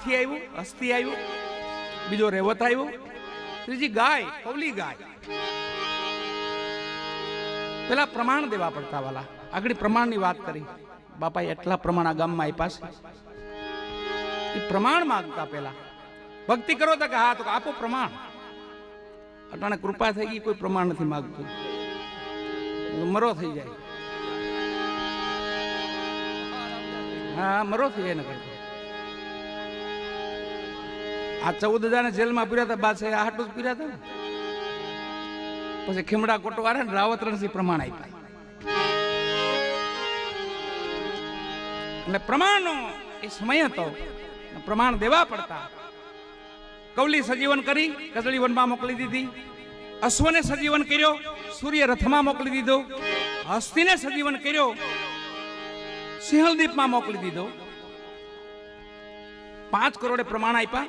હાથી આવ્યું, હસ્તી આવ્યું, બીજો રેવત આવ્યો, ત્રીજી ગાય, કૌલી ગાય. પેલા પ્રમાણ દેવા પડતા વાલા. આગળ પ્રમાણની વાત કરી. બાપાએ એટલા પ્રમાણ આ ગામમાં આપ્યા છે. એ પ્રમાણ માંગતા પેલા ભક્તિ કરો તો કે હા તો આપો પ્રમાણ. અટાણે કૃપા થઈ ગઈ, કોઈ પ્રમાણ નથી માંગતું, મરો થઈ જાય. હા, મરો થઈ જાય. ને આ 14,000 જેલમાં પીર્યા હતા, બાદશાહ આટલું જ પીર્યા હતા ને. પછી ખીમડા કોટવાળા ને રાવત રણસિંહ પ્રમાણ આપ્યા. એટલે પ્રમાણનો એ સમય હતો, પ્રમાણ દેવા પડતા. કૌલી સજીવન કરી કદળી વનમાં મોકલી દીધી, અશ્વને સજીવન કર્યો, સૂર્ય રથમાં મોકલી દીધો, હસ્તીને સજીવન કર્યો, સિંહલદીપમાં મોકલી દીધો. 5 કરોડે પ્રમાણ આપ્યા,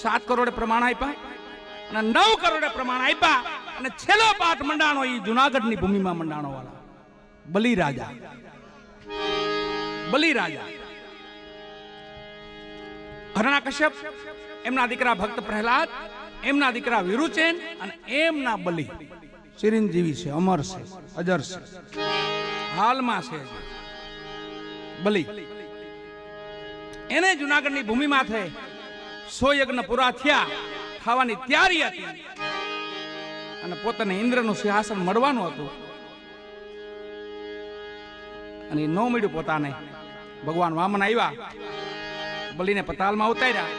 7 કરોડે પ્રમાણ આપ્યા અને 9 કરોડે પ્રમાણ આપ્યા. અને છેલ્લો પાઠ મંડાણો એ જુનાગઢની ભૂમિમાં મંડાણો વાળા બલિરાજા. બલિરાજા હરણાકશ્યપ, એમના દીકરા ભક્ત પ્રહલાદ, એમના દીકરા વિરુચેન અને એમના બલિ ચિરંજીવી છે, અમર છે, અજર છે, હાલમાં છે બલિ. એને જુનાગઢની ભૂમિમાં થઈ 100 યજ્ઞ પૂરા થયા, થવાની તૈયારી હતી અને પોતાને ઇન્દ્રનું સિંહાસન મળવાનું હતું અને ન મળ્યું પોતાને. ભગવાન વામન આવ્યા, બલિને પતાલમાં ઉતાર્યા.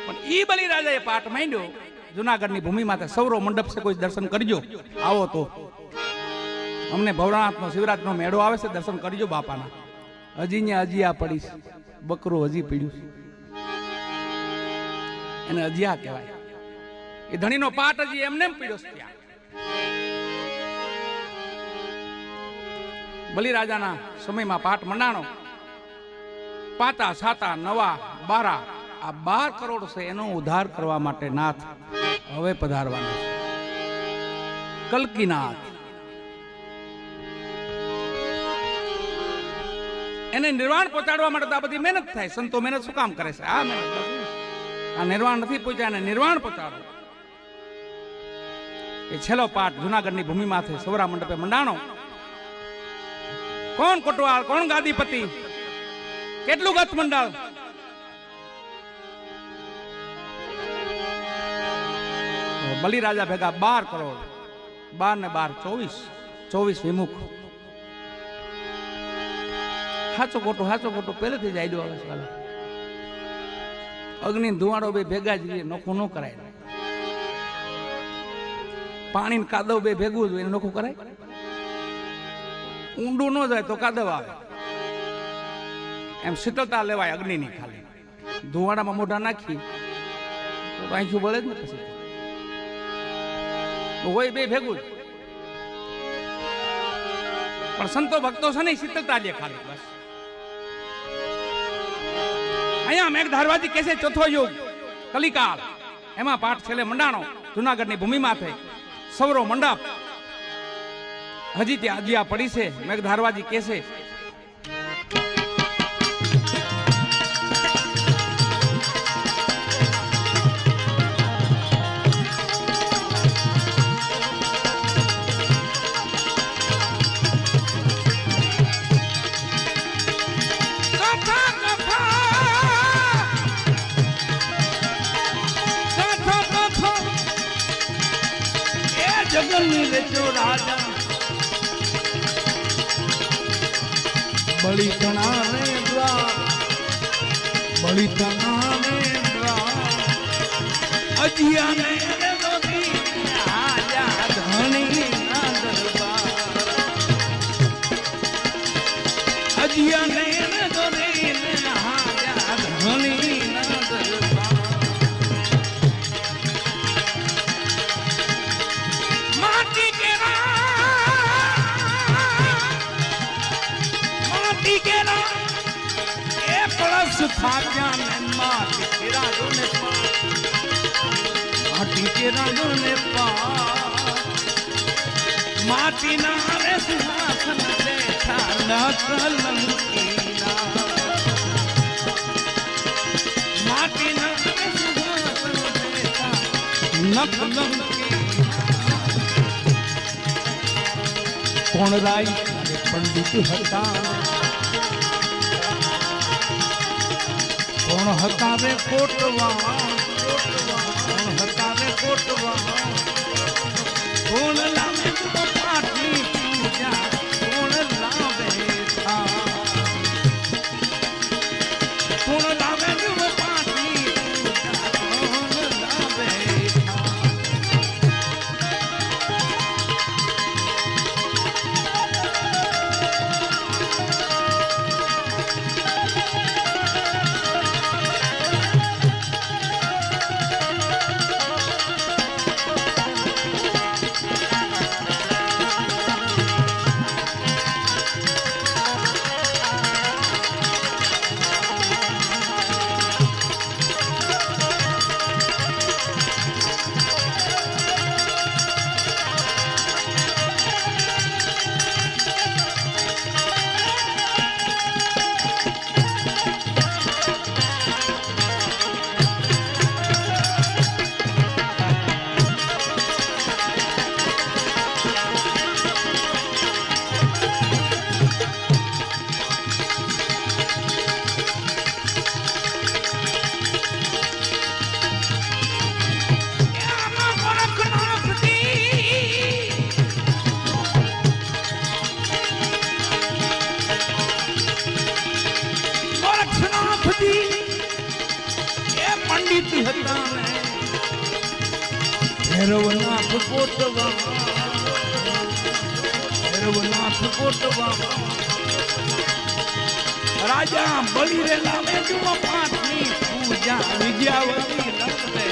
પણ ઈ બલિરાજાએ પાઠ માંડ્યો, જુનાગઢની ભૂમિમાં સૌરો મંડપ છે, કોઈ દર્શન કરજો, આવો તો અમને ભવનાથનો શિવરાત્રિનો મેળો આવે છે, દર્શન કરજો બાપાના. હજી ને હજી આ પડી, બકરું હજી પીડ્યું, એને અજિયા કહેવાય. એ ધણીનો પાઠ હજી એમને પીડ્યો છે ત્યાં. બલિરાજાના સમયમાં પાઠ મંડાણો. 5, 7, 9, 12 આ 12 કરોડ છે, એનો ઉદ્ધાર કરવા માટે નાથ હવે પધારવાના છે. કલ્કીનાથ એને નિર્વાણ પહોંચાડવા માટે તો આ બધી મહેનત થાય. સંતો મહેનત શું કામ કરે છે? આ મહેનત, આ નિર્વાણ નથી પહોંચ્યા, એને નિર્વાણ પહોંચાડો. એ છેલ્લો પાઠ જુનાગઢની ભૂમિમાંથી સૌરા મંડપે મંડાણો. કોણ કોટવાળ, કોણ ગાદીપતિ, કેટલું ગત મંડળ. બલિરાજા ભેગા 12 કરોડ, 12 ને 12 24 વિમુખ. હાચો ખોટો પહેલેથી જ આઈડિયો આવે છે. અગ્નિ ધુવાડો બે ભેગા જ રહીએ, નોખું ન કરાય. પાણી ને કાદવ બે ભેગું જ હોય, નોખું કરાય. ઊંડું ન જાય તો કાદવ આવે. એમ શીતળતા લેવાય અગ્નિની. ખાલી ધુવાડામાં મોઢા નાખી તો આંખું બળે જ ને. પછી હોય બે ભેગું જ. પણ સંતો ભક્તો છે ને શીતળતા લે ખાલી, બસ. અહીંયા મેઘધારવાજી કેસે ચોથો યુગ કલિકાળ, એમાં પાઠ છેલ્લે મંડાણો જુનાગઢની ભૂમિમાં થઈ સૌરો મંડપ. હજી ત્યાં અજિયા પડી છે. મેઘધારવાજી કેસે બલિતણાને દ્વાર, બલિતણાને દ્વાર, અજિયાને નોધી આયા ધણી ના દરબાર, અજિયાને નોધી આયા ધણી ના દરબાર. માટી કેરા એ કળશ થાપ્યા ને માટી કેરા ને માટીના રે સિંહાસન બેઠા ન કલંકીના, નખ લંકી કોણ રાય પંડિત હતા કોણ હતા રે કોટવા કોણ હતા રે કોટવા કોણ લાવે પાટલી પૂજા કોણ લાવે કોણ લાવે પાટલી પૂજા કોણ લાવે પંડિત હતા ભૈરવનાથ કોટવા ભૈરવનાથ કોટવા રાજા બળી રે લાવે જુઓ પાઠની પૂજા વિદ્યાવતી લખે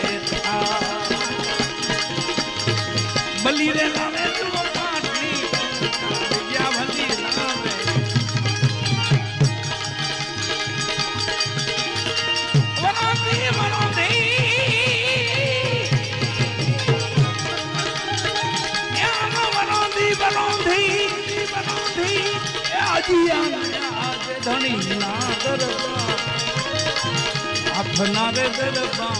બળી રે લાવે જુઓ પાઠની પૂજા વિદ્યાવતી લાવે ધણી ના દરબાર હાથના રે દરબાર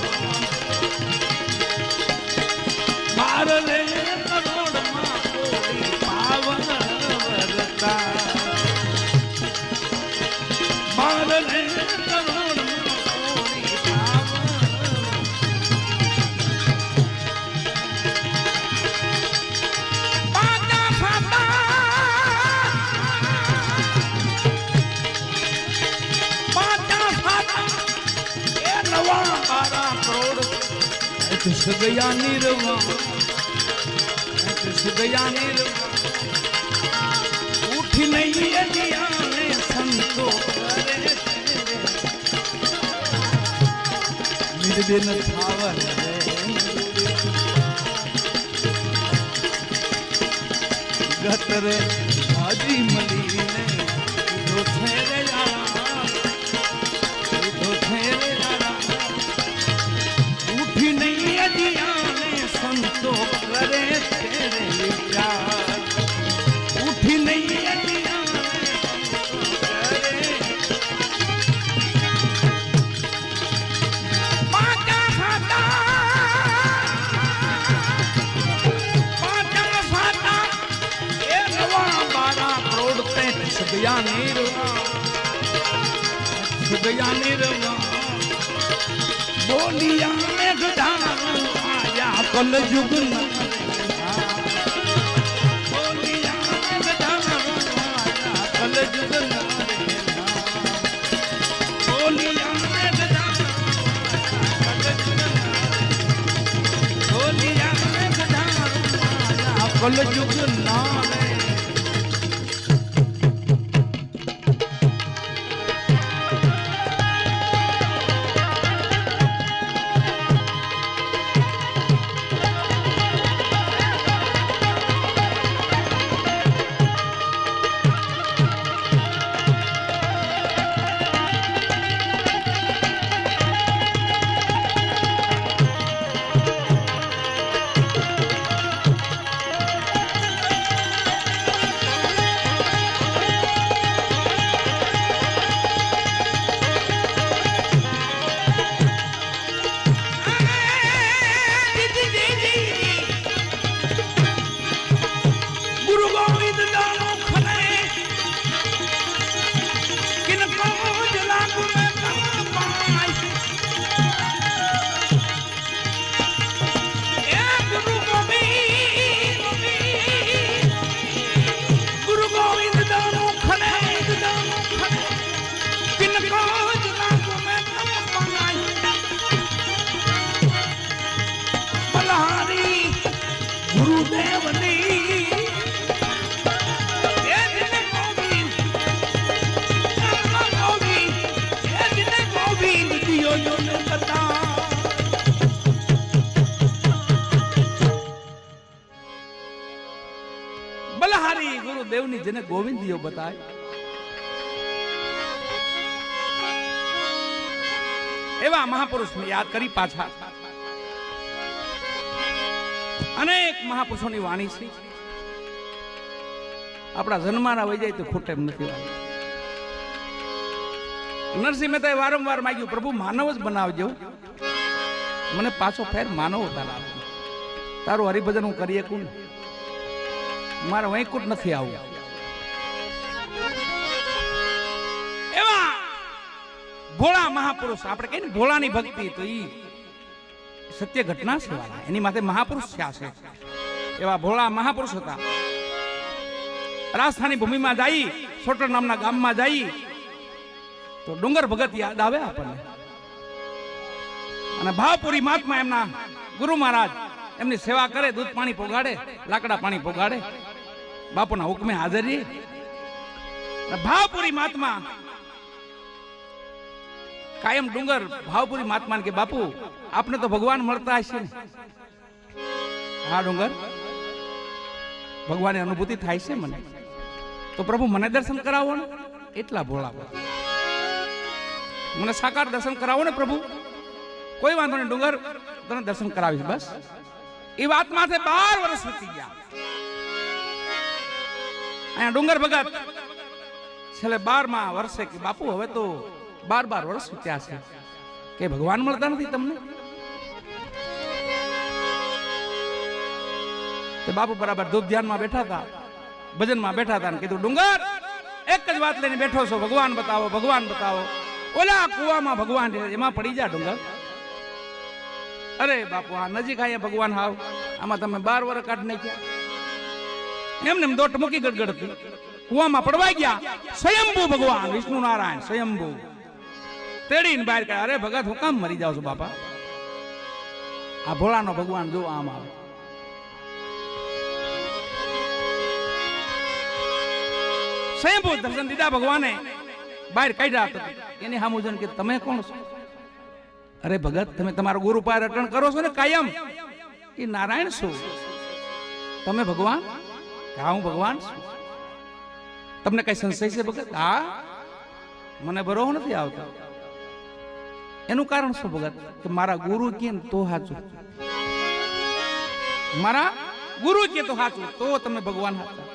બાર રે કરોડમાં કોડી પાવન વરતા બાર રે કરોડમાં કોડી પાવન किस गया निर्वाण किस गया निर्वाण उठी नहीं अजियाने संतो करे निर्दिन थावर गतरे हाजी मली ने दो ठेरे यारा दो ठेरे यारा उठी नहीं अजियाने संतो करे तेरे विचार उठी नहीं अजियाने संतो करे पाचा साता ये नवा 12 करोड़ 35 गया निर्वा बोलिया में गधारू आया कल युग बोलिया में गधारू आया कल युग बोलिया में गधारू बोलिया में गधारू आया कल युग नारे દિયો ને બતા બલહારી ગુરુદેવની જેને ગોવિંદ દિયો બતાય એવા મહાપુરુષને યાદ કરી પાછા અનેક મહાપુરુષોની વાણી છે આપણા જન્માના વહી જાય તો ખોટે એમ નથી વાણી. નરસિંહ મહેતાએ વારંવાર માંગ્યું, પ્રભુ માનવ જ બનાવજો, મને પાછો ફેર માનવ તારા તારું હરિભજન હું કરી શકું, મારે વૈકુંઠ નથી આવું. એવા ભોળા મહાપુરુષ, આપણે કહીએ ને ભોળાની ભક્તિ, તો ઈ સત્ય ઘટના છે વાળા, એની માથે મહાપુરુષ થયા છે. એવા ભોળા મહાપુરુષ હતા. રાજસ્થાની ભૂમિમાં જઈ, સોટર નામના ગામમાં જઈ તો ડુંગર ભગત યાદ આવે આપણને. અને ભાવપુરી મહાત્મા એમના ગુરુ મહારાજ એમની સેવા કરે, દૂધ પાણી પોગાડે, લાકડા પાણી પોગાડે, બાપુના હુકમે હાજર રહી. ભાવપુરી મહાત્મા કાયમ ડુંગર ભાવપુરી મહાત્માને કે બાપુ આપને તો ભગવાન મળતા હશે ને? હા ડુંગર, ભગવાનની અનુભૂતિ થાય છે મને, તો પ્રભુ મને દર્શન કરાવો ને. એટલા ભોળા, મને સાકાર દર્શન કરાવો ને પ્રભુ. કોઈ વાંધો નહીં ડુંગર, તને દર્શન કરાવીશ. બસ એ વાત માથે 12 વર્ષ વીતી ગયા. અહીંયા ડુંગર ભગત છેલ્લે 12મા વર્ષે કે બાપુ હવે તો 12 વર્ષ વીત્યા છે કે ભગવાન મળતા નથી તમને? તે બાપુ બરાબર ધૂપ ધ્યાનમાં બેઠા હતા, ભજનમાં બેઠા હતા, કીધું ડુંગર એક જ વાત લઈને બેઠો છો, ભગવાન બતાવો, ભગવાન બતાવો. ઓલા કુવામાં ભગવાન એમાં પડી જા ડુંગર. અરે બાપુ આ નજીક આયા ભગવાન હાવ, આમાં તમે 12 વર્ષ કાઢ નાખ્યા. એમને દોટ મૂકી ગડગડતી કુવામાં પડવાઈ ગયા. સ્વયંભૂ ભગવાન વિષ્ણુ નારાયણ સ્વયંભૂ તેડીને બહાર કાઢ્યા. અરે ભગત હું કામ મરી જાવ છું બાપા? આ ભોળાનો ભગવાન જો આમ આવે. સ્વયંભૂ દર્શન દીધા ભગવાને, બહાર કાઢ્યા. એની સામું જોઈને કે તમે કોણ છો? અરે ભગત તમે તમારા ગુરુ પાસે રટણ કરો છો ને કાયમ, એ નારાયણ છું, તમે ભગવાન? હા હું ભગવાન છું. તમને કઈ સંશય છે ભગત? હા મને બરોબર નથી આવતો. એનું કારણ શું ભગત? કે મારા ગુરુ કે તો સાચું, મારા ગુરુ કે તો સાચું, તો તમે ભગવાન હતા.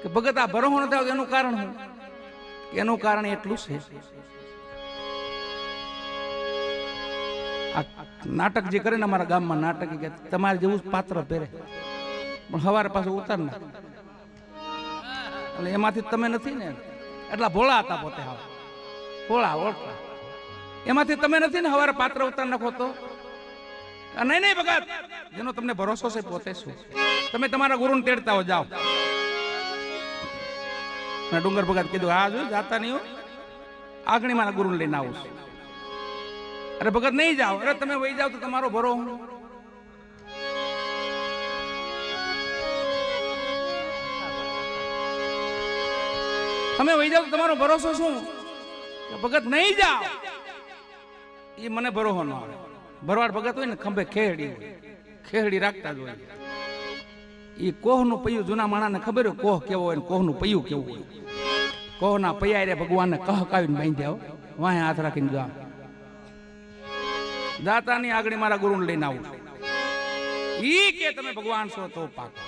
કે ભગત આ બરોબર નથી આવતો એનું કારણ શું? એનું કારણ એટલું છે, નાટક જે કરે ને અમારા ગામમાં, નાટક કે તમારે જેવું પાત્ર પહેરે પણ સવારે પાછું ઉતાર ના, એટલે એમાંથી તમે નથી ને. એટલા ભોળા હતા પોતે, હા ભોળા ઓળખા. એમાંથી તમે નથી ને સવારે પાત્ર ઉતાર નાખો તો? નહીં નહીં ભગત, જેનો તમને ભરોસો છે પોતે શું, તમે તમારા ગુરુને તેડતા હો, જાઓ. ડુંગર ભગત કીધું હા જો જાતા નહીં હો, આગણી મારા ગુરુને લઈને આવું છું. અરે ભગત નહીં જાઓ. અરે તમે વહી જાઓ તો તમારો ભરો, તમે વહી જાઓ તો તમારો ભરોસો શું? ભગત નહીં જાઓ, એ મને ભરોસો ન આવે. ભરવાડ ભગત હોય ને ખંભે ખેહડી રાખતા જ હોય. એ કોહનું પૈયું જૂના માણાને ખબર હોય કોહ કેવો હોય, કોહનું પૈયું કેવું હોય. કોહના પૈયા રે ભગવાનને કહકાવીને બાંધ્યા, વાહે હાથ રાખીને જાઓ. દાતાની આગળ મારા ગુરુને લઈને આવું. ઈ કે તમે ભગવાન છો તો પાકો.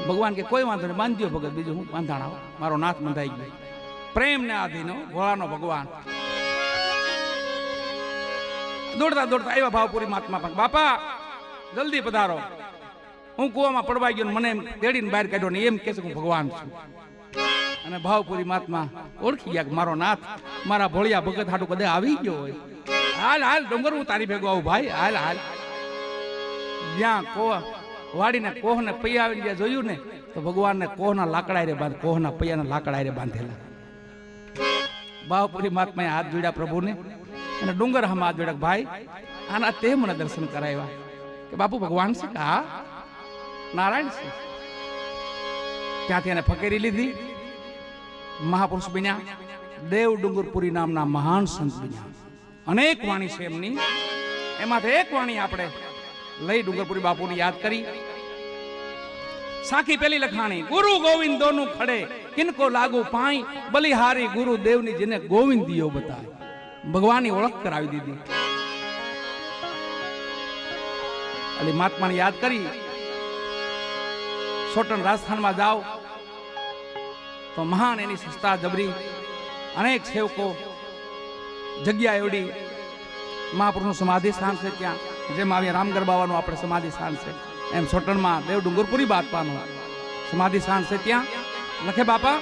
ભગવાન કે કોઈ વાંધો નહીં, બાંધ્યો ભગત, બીજું હું બાંધાણા, મારો નાથ બંધાઈ ગયો. પ્રેમ ને આધીનો ભોળાનો ભગવાન. દોડતા દોડતા આવ્યા ભાવપુરી મહાત્મા પાસે. બાપા જલ્દી પધારો, હું કુવામાં પડવાઈ ગયો, મને તેડીને બહાર કાઢ્યો ને એમ કે છે હું ભગવાન છું. અને ભાવપુરી મહાત્મા ઓળખી ગયા કે મારો નાથ મારા ભોળિયા ભગત હાટું કદે આવી ગયો હોય. હાલ હાલ ડુંગર, હું તારી ભેગો આવું ભાઈ, હાલ હાલ. જ્યાં કોહ વાડીને કોહને પૈયા આવીને જ્યાં જોયું ને, તો ભગવાનને કોહના લાકડા રે બાંધ, કોહના પૈયાના લાકડા રે બાંધેલા. ભાવપુરી મહાત્માએ હાથ જોડ્યા પ્રભુને, અને ડુંગર હમ હાથ જોડ્યા, ભાઈ આના તે મને દર્શન કરાવ્યા. કે બાપુ ભગવાન છે? હા નારાયણ છે. ત્યાંથી એને ફકેરી લીધી, મહાપુરુષ બન્યા. દેવ ડુંગરપુરી નામના મહાન સંત બન્યા. અનેક વાણી છે એમની, એમાંથી એક વાણી આપણે લઈ ડુંગરપુરી બાપુની યાદ કરી. સાખી પેલી લખાણી, ગુરુ ગોવિંદોનું ખડે કિनको લાગુ પાઈ, બલિહારી ગુરુ દેવની જેને ગોવિંદ દિયો બતાય. ભગવાનની ઓળખ કરાવી દીધી. અલી મહાત્માને યાદ કરી. સોટન રાજસ્થાનમાં જાઓ તો મહાન એની સંસ્થા જબરી, અનેક સેવકો, જગ્યા એવડી. મહાપુરુષનું સમાધિ સ્થાન છે ત્યાં, જેમ આવી રામગર બાવાનું આપણે સમાધિ સ્થાન છે, એમ સોટણમાં દેવ ડુંગરપુરી બાપાનું સમાધિ સ્થાન છે. ત્યાં લખે બાપા,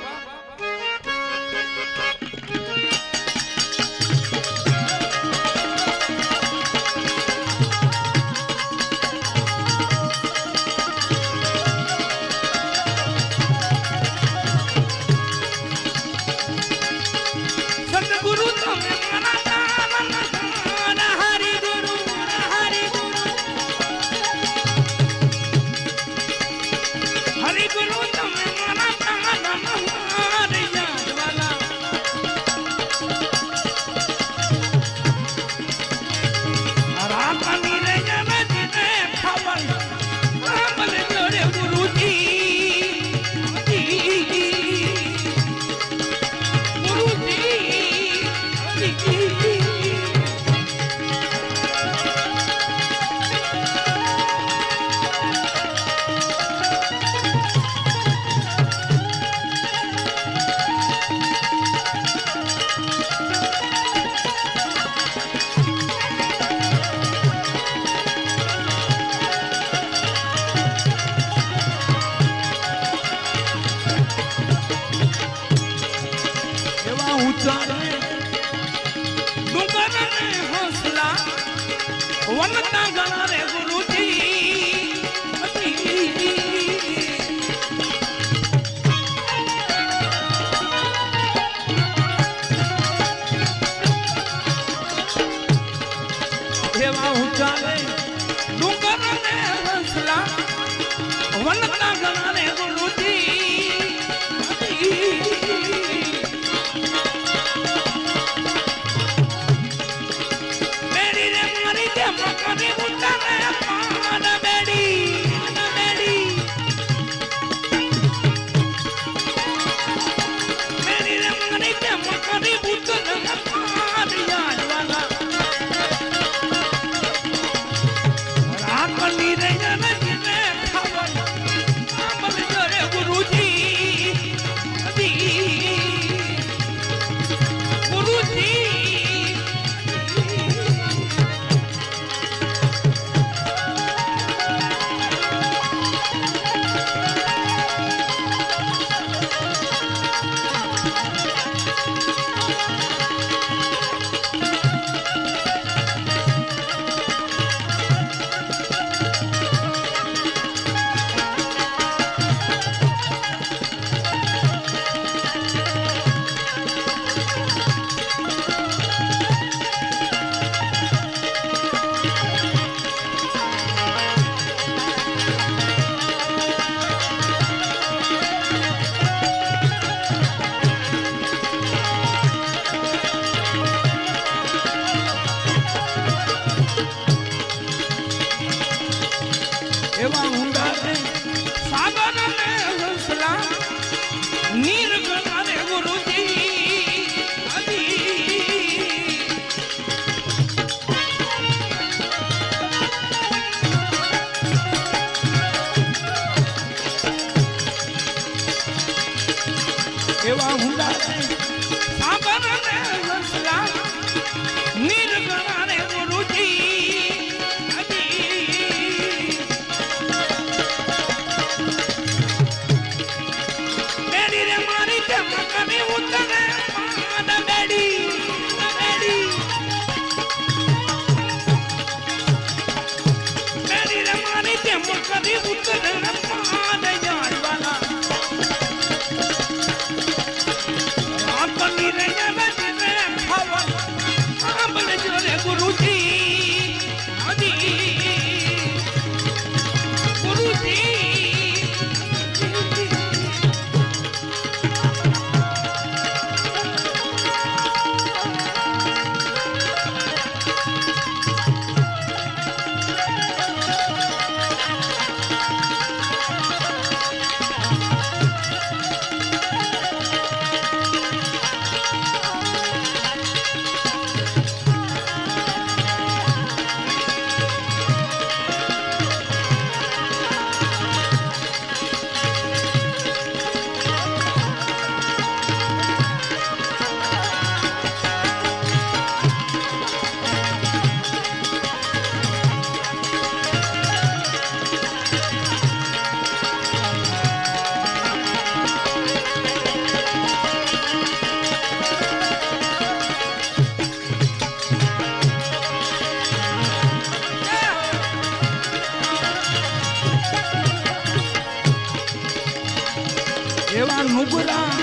નુગરા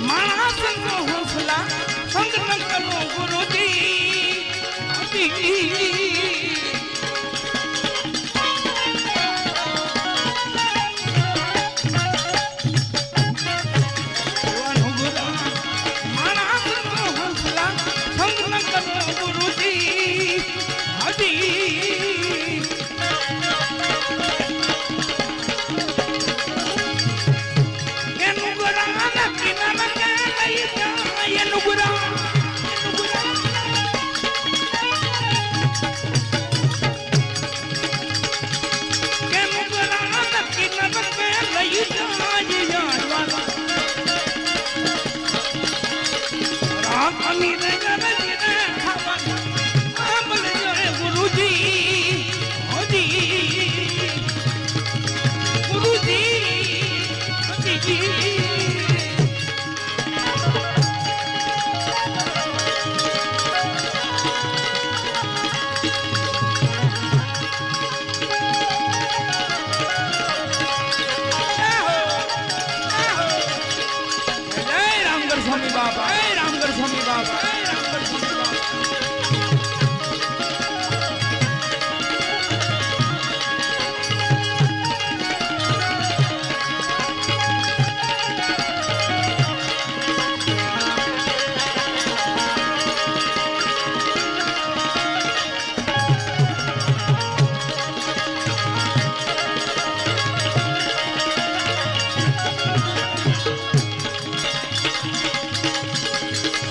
માણસ નો હોસલા સંગ ન કરો ગુરુજી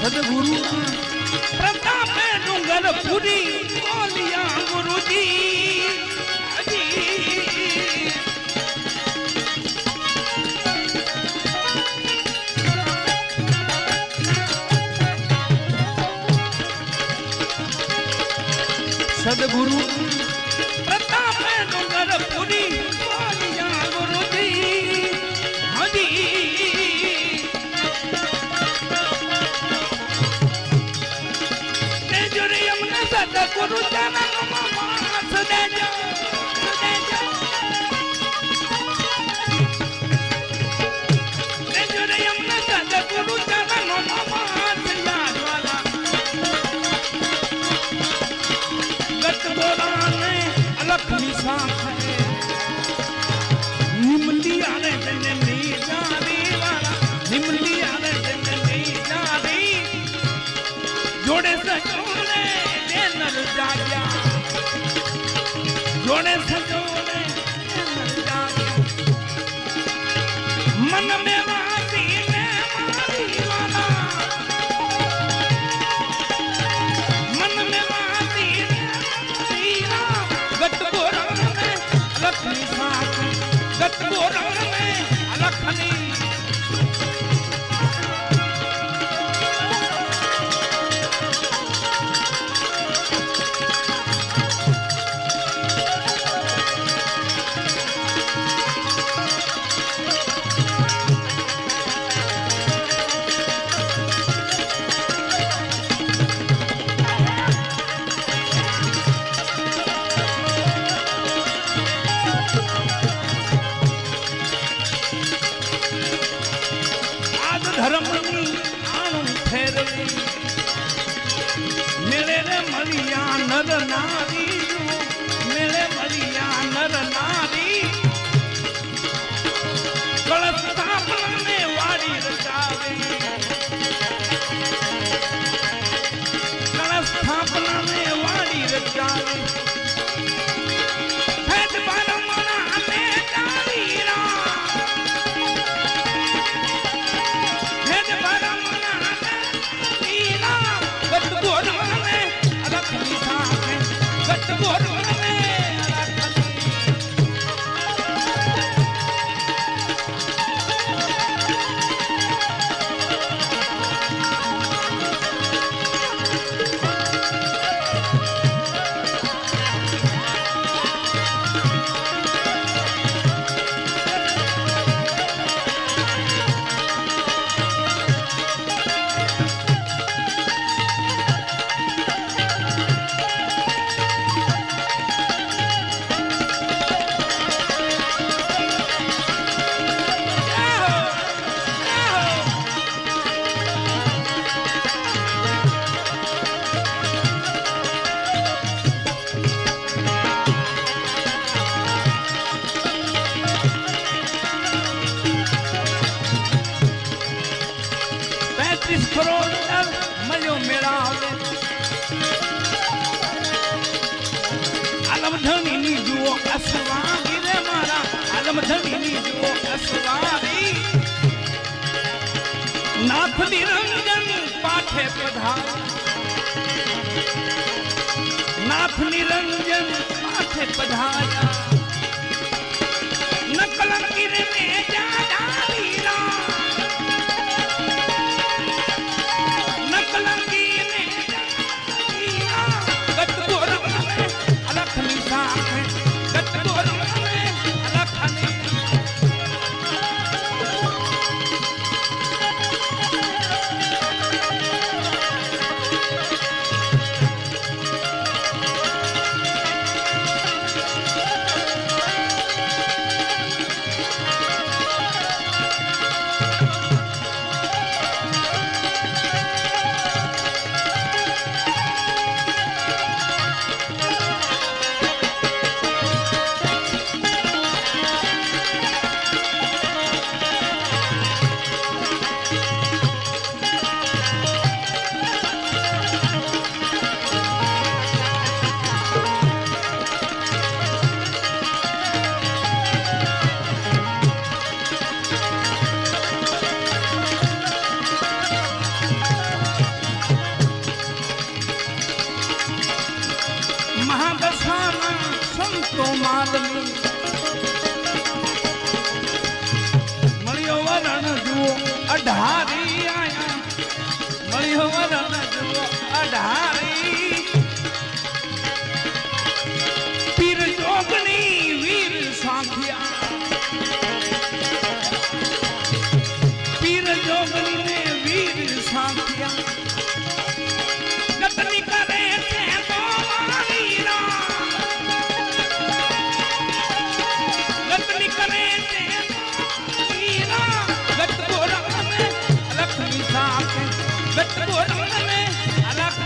સદગુરુ પ્રતાપ ડુંગર પુરી બોલિયા ગુરુજી સદગુરુ પ્રતાપ ડુંગર પુરી બોલિયા ગુરુજી હજી ગુરુ ચરણ માસ દેજો દેજો રે અમને સદ ગુરુ ચરણ માસ લાડવાલા ગત બોલાને અલખ નિશા નિમલી આને તને ની જાની વાલા નિમલી આને તને ની જાની જોડે સજોને જોડે સજોને મન મે વાસી ને મારી વાલા મન મે વાસી ને સીરા ગત બોરણ મે લખની સાથ ગત બોરણ મે લખની ધર્મની આણું ફેરવી મેળે રે મળ્યા નર નારી મેળે મળ્યા નર નારી કળશ સ્થાપનાને વાડી રચાવી કળશ સ્થાપનાને વાડી રચાવી पधार नाथ निरंजन माथे पधारा न कलंकी रे में जादा वीरा न कलंकी में वीरा गत गोरम में अलख निशान है गत गोरम में अलख संतो मालनी मळियो वरण जुओ अढारी आया मळियो वरण जुओ अढारी पीर जोगनी वीर सांखिया पीर जोगनी ने वीर सांखिया गतनी करे थे तो मारीरा गत गोरम में अलख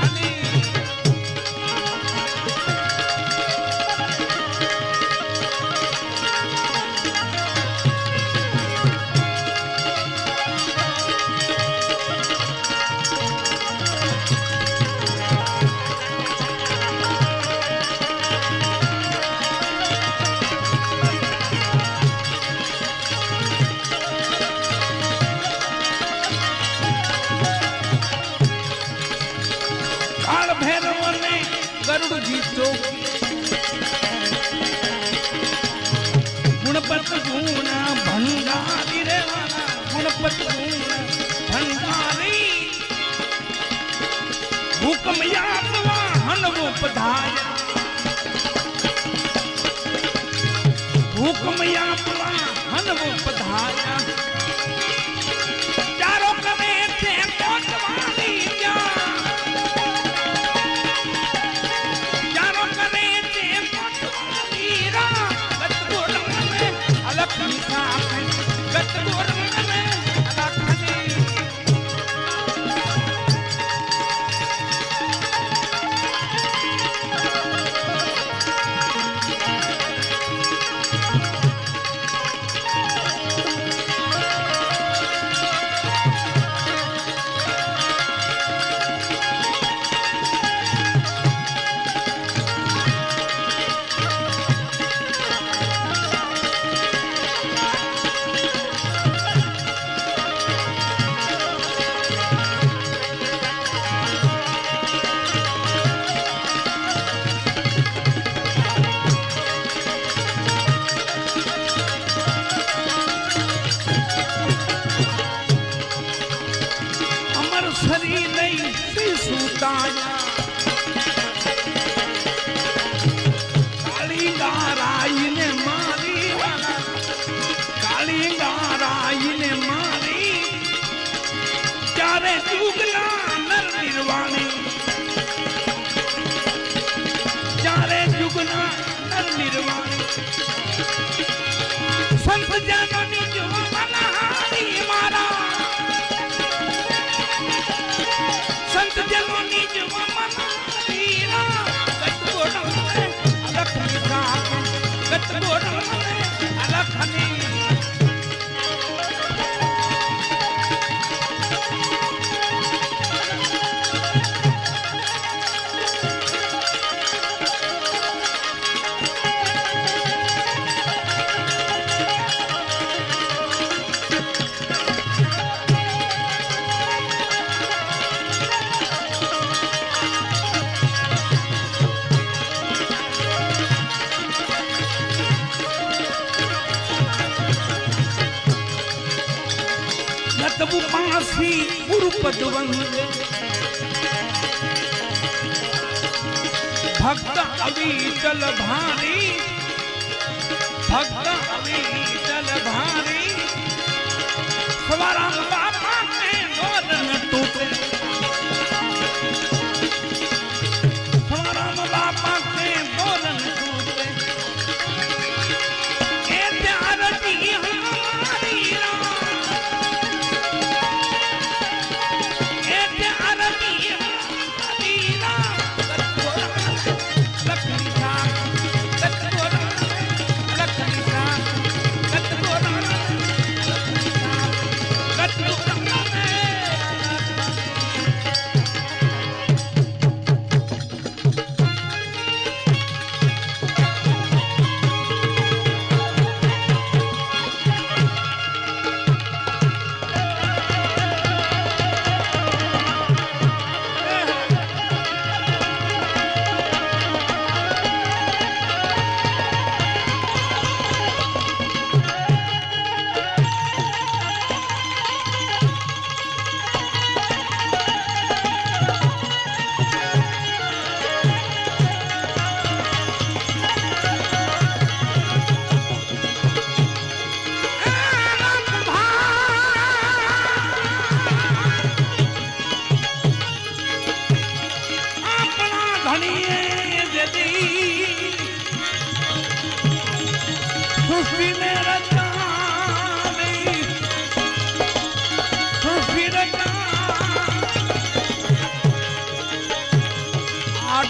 काल भैरव ने गरुड़ जी चौकी गुणपत गुण भंडारी रे वाला गुणपत गुण भंडारी हुक्म याद वाहन वो पधाया हुक्म याद वाहन वो पधाया चारों कमे थे कोटवाली जा गत गोरम में शरीर नहीं सुताया काली गाराई ने मारी वाला काली गाराई ने मारी चारे जुगना नर निर्वाणी चारे जुगना नर निर्वाणी संत जननी जो मनहारी मारा संत जननी जो मनहारीरा गत गोरम में अलख निशान गत गोरम में अलख दासी गुरुपद वंदे भक्त अविचल भारी भक्त अविचल भारी सवाराम बापा के दोरन टूटे सवाराम बापा के दोरन टूटे ए प्यार दी हमारी ए प्यार दी हमारी लक्ष्मी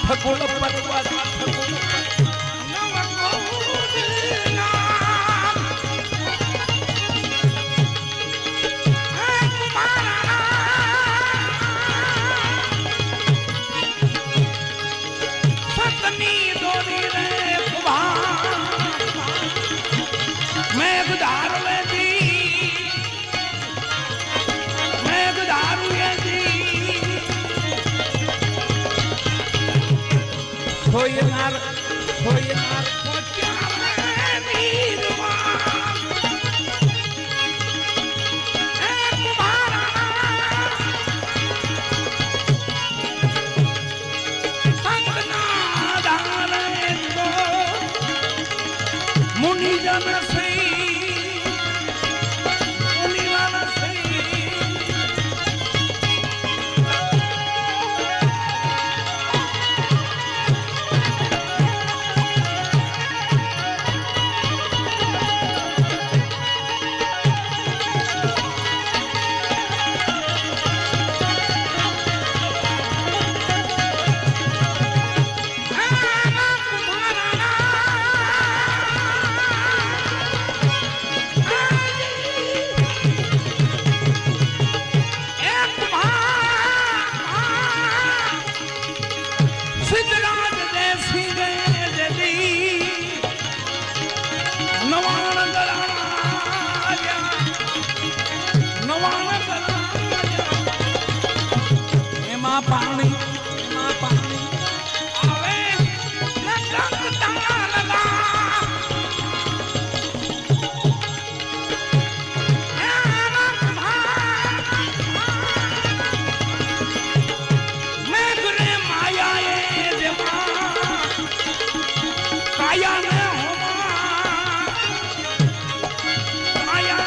ठकुल पर्वत सतनी दोरी रे मैं गुजार दी मैं गुजारू दी सोयनार मुनिजन से पानी आवे लगा मैं गुरे माया देवा काया में माया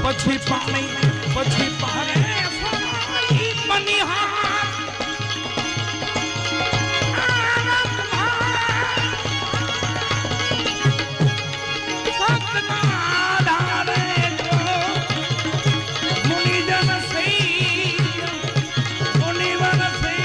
पछी पानी पछी पारे मनिहार मुनिजन से मुनिवन से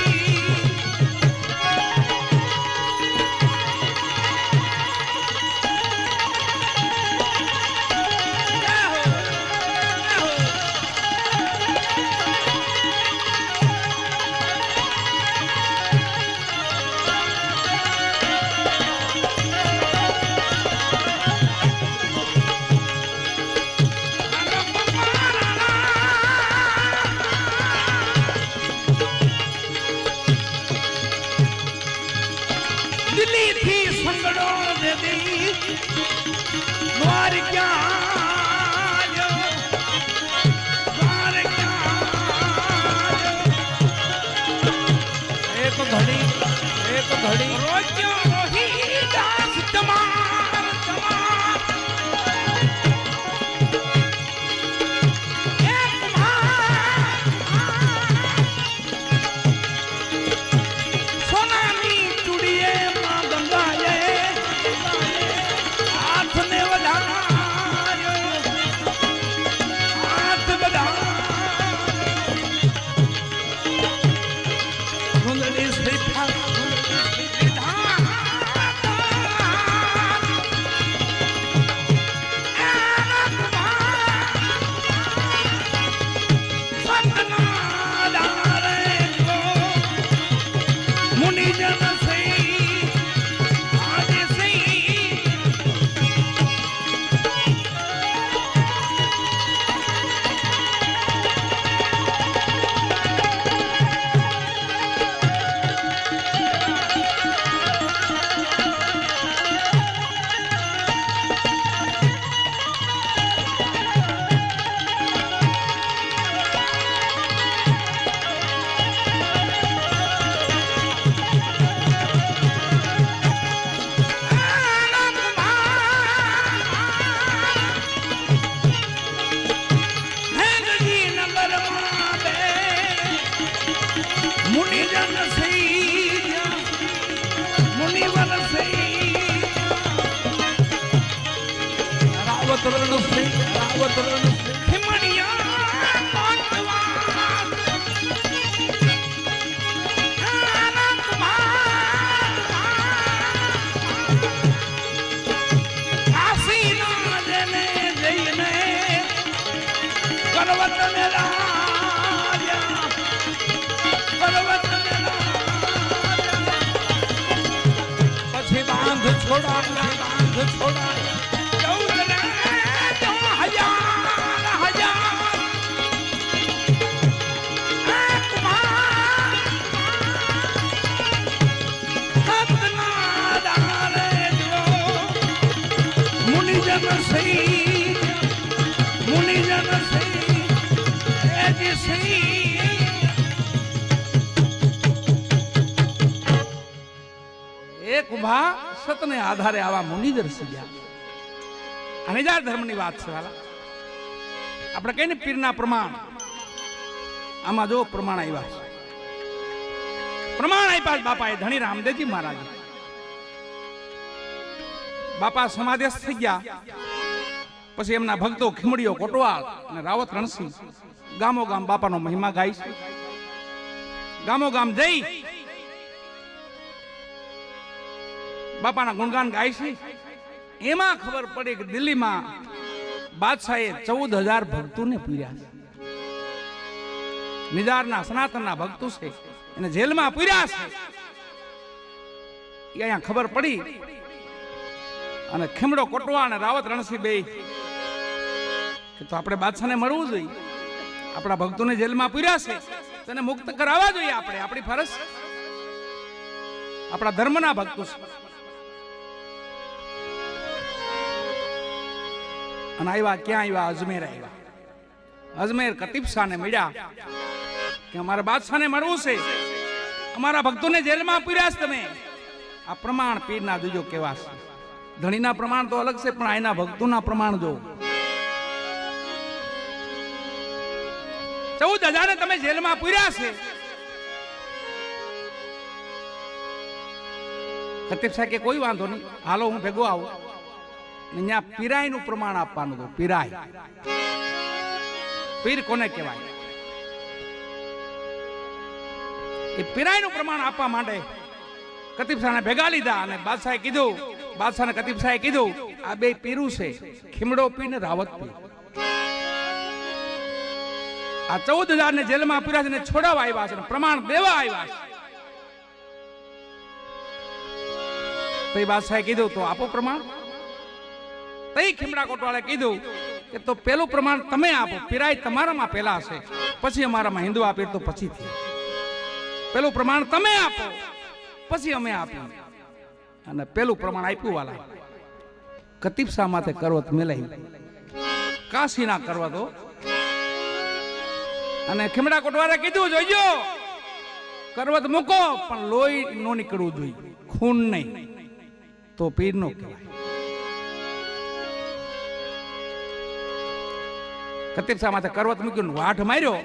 दिल्ली थी संगड़ों दे दी द्वार क्या એક ઘડી રોજ્યો રોહી દાસ તમાર તમાર એક સોનાની ચૂડીએ માં ગંગાએ હાથને વધાર્યો હાથ વધાર્યો સુંદરી શ્રીફળ સતને આધારે આવા મુનિદર સજ્યા અને જ ધર્મની વાત છે વાલા. આપણે કહીને પીરના પ્રમાણ, આમાં જો પ્રમાણ આવ્યા છે. પ્રમાણ આપ્યા બાપાએ ધણી રામદેવજી મહારાજ. બાપા સમાદેશ થઈ ગયા પછી એમના ભક્તો ખીમડીઓ કોટવાળ અને રાવત રણસિંહ ગામો ગામ બાપાનો મહિમા ગાય છે. ગામો ગામ જઈ બાપાના ગુણગાન ગાય છે. એમાં ખબર પડી કે દિલ્હીમાં બાદશાહે 14,000 ભક્તોને પૂર્યા છે. નિજારના સનાતનના ભક્તો છે એને જેલમાં પૂર્યા છે. એ અહીંયા ખબર પડી અને ખીમડો કોટવા અને રાવત રણસિંહ બે કે તો આપણે બાદશાહને મળવું જોઈએ. આપણા ભક્તોને જેલમાં પૂર્યા છે તેને મુક્ત કરાવવા જોઈએ. આપણે આપણી ફરજ, આપણા ધર્મના ભક્તો છે. અને આવ્યા ક્યાં આવ્યા? અજમેર આવ્યા. અજમેર કતીબ શાહને મળ્યા કે અમારે બાદશાહને મળવું છે, અમારા ભક્તોને જેલમાં પૂર્યા છે તમે. આ પ્રમાણ પીરના જોજો કેવા છે. ધણીના પ્રમાણ તો અલગ છે પણ આના ભક્તોના પ્રમાણ જો. 14,000 તમે જેલમાં પૂર્યા છે. કતીબ શાહ કે કોઈ વાંધો નહીં, હાલો હું ભેગો આવું. અહીંયા પીરાય નું પ્રમાણ આપવાનું હતું. પીરાય, પીર કોને કહેવાય? એ પીરાય નું પ્રમાણ આપવા માટે કતીબ શાહને ભેગા લીધા અને બાદશાહે કીધું, બાદશાહને કતીબ શાહે કીધું આ બે પીરું છે, ખીમડો પીર ને રાવત પીર. આ 14,000 ને જેલમાં પીર્યા છે ને છોડાવવા આવ્યા છે, પ્રમાણ દેવા આવ્યા છે. તો એ બાદશાહે કીધું તો આપો પ્રમાણ. તઈ ખીમડા કોટવાળે કીધું કે તો પેલું પ્રમાણ તમે આપો, પીરાય તમારામાં પહેલા હશે, પછી અમારામાં હિન્દુ આપે તો પછીથી. પેલું પ્રમાણ તમે આપો પછી અમે આપીએ. અને પેલું પ્રમાણ આપ્યું વાલા. કતીબ શાહ માથે કરવત મેલાઈ, કાશીના કરવતો. અને ખીમડા કોટવાળે કીધું જોજો કરવત મૂકો પણ લોહી નો નીકળવું જોઈએ, ખૂન નહીં, તો પીર નો કહેવાય. કતીબ શાહ માથે કરવત મૂક્યું, વાઠ માર્યો,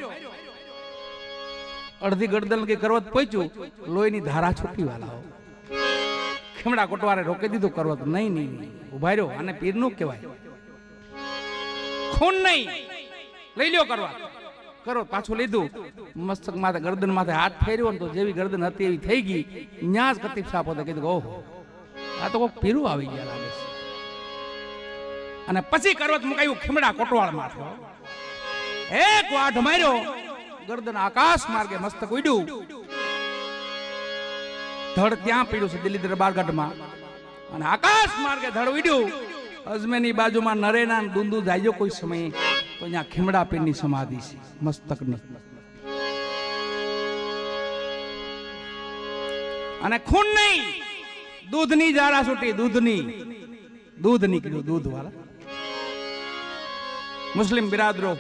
અડધી ગરદન કે કરવત પહોંચ્યું, લોહીની ધારા છૂટી વાળા. ખીમડા કોટવારે રોકી દીધું, કરવત નહીં નહીં ઉભા રહ્યો, અને પીર નું કહેવાય, ખૂન નહીં, લઈ લ્યો કરવત. કરવત પાછું લીધું, મસ્તક માથે ગરદન માથે હાથ ફેર્યો ને તો જેવી ગરદન હતી એવી થઈ ગઈ. ન્યા જ કતીબ શાહ પોતે કીધું, ઓહો આ તો કોઈક પીરું આવી ગયા લાગે છે. અને પછી કરવત મુકાયું ખીમડા કોટવાળ માથે, એક વાઢ માર્યો, ગરદન આકાશ માર્ગે મસ્તક ઉડ્યું, ધડ ત્યાં પીડ્યું છે દિલ્હી દરબારગઢમાં, અને આકાશ માર્ગે ધડ ઉડ્યું. અજમેરની બાજુમાં નરેના દુંદુ જાયજો કોઈ સમયે તો અહીંયા ખીમડા પીરની સમાધિ છે મસ્તકની. અને ખૂન નહીં, દૂધની જારા છૂટી, દૂધની, દૂધ નીકળ્યું, દૂધ વાળા મુસ્લિમ બિરાદરો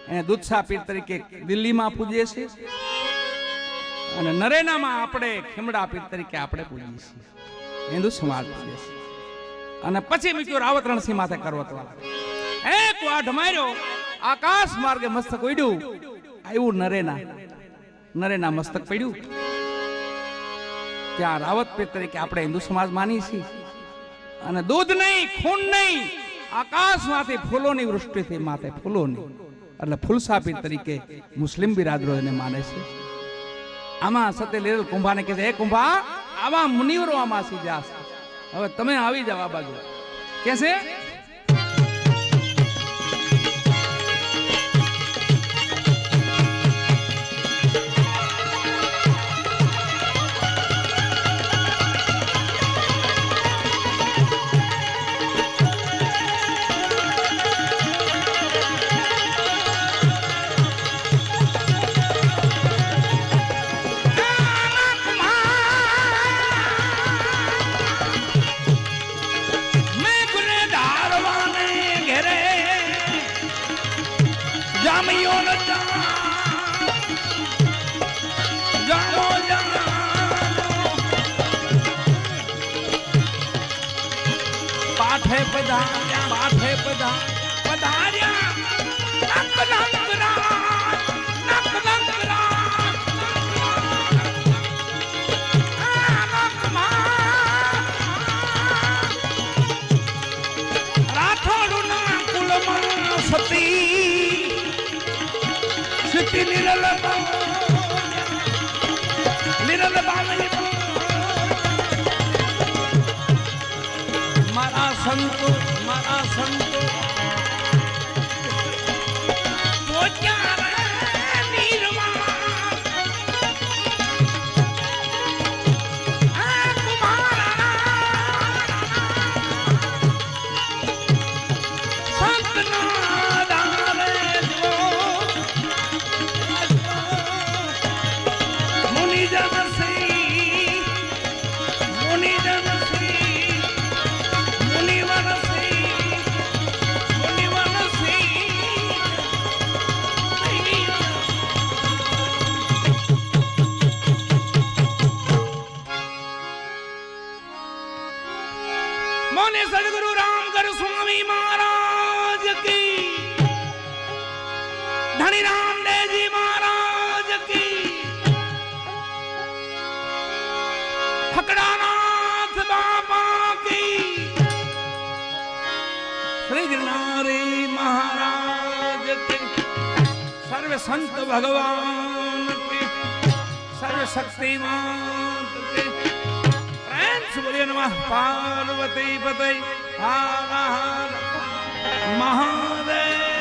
એને દૂધશાહ પીર તરીકે દિલ્હીમાં પૂજીએ છીએ, અને નરેનામાં આપણે ખીમડા પીર તરીકે આપણે પૂજીએ છીએ, હિન્દુ સમાજ પૂજે છે. અને પછી મૂક્યું રાવત રણસિંહ માથે કરવત વાળા, એક વાઢ માર્યો, આકાશ માર્ગે મસ્તક ઉડ્યું, આવ્યું નરેના, નરેના મસ્તક પડ્યું. ત્યાં રાવત પીર તરીકે આપણે હિન્દુ સમાજ માની છીએ. અને દૂધ નહીં, ખૂન નહીં, આકાશમાંથી ફૂલોની વૃષ્ટિથી માથે ફૂલોની, એટલે ફૂલશાહ પીર તરીકે મુસ્લિમ બિરાદરો એને માને છે. આમાં સતે લીરલ કુંભાને કહે છે, એ કુંભા આવા મુનિવરો આમાં સીધા છે, હવે તમે આવી જાવ આ બાજુ. કે છે મારા સંતો मोने सदगुरु रामगढ़ स्वामी महाराज की, धनी रामदेव जी महाराज की, फकड़ानाथ बाबा की, श्री गिरनारी महाराज के, सर्व संत भगवान के, सर्व शक्तिमान के, सूर्य नमः पार्वती पते हर हर महादेव।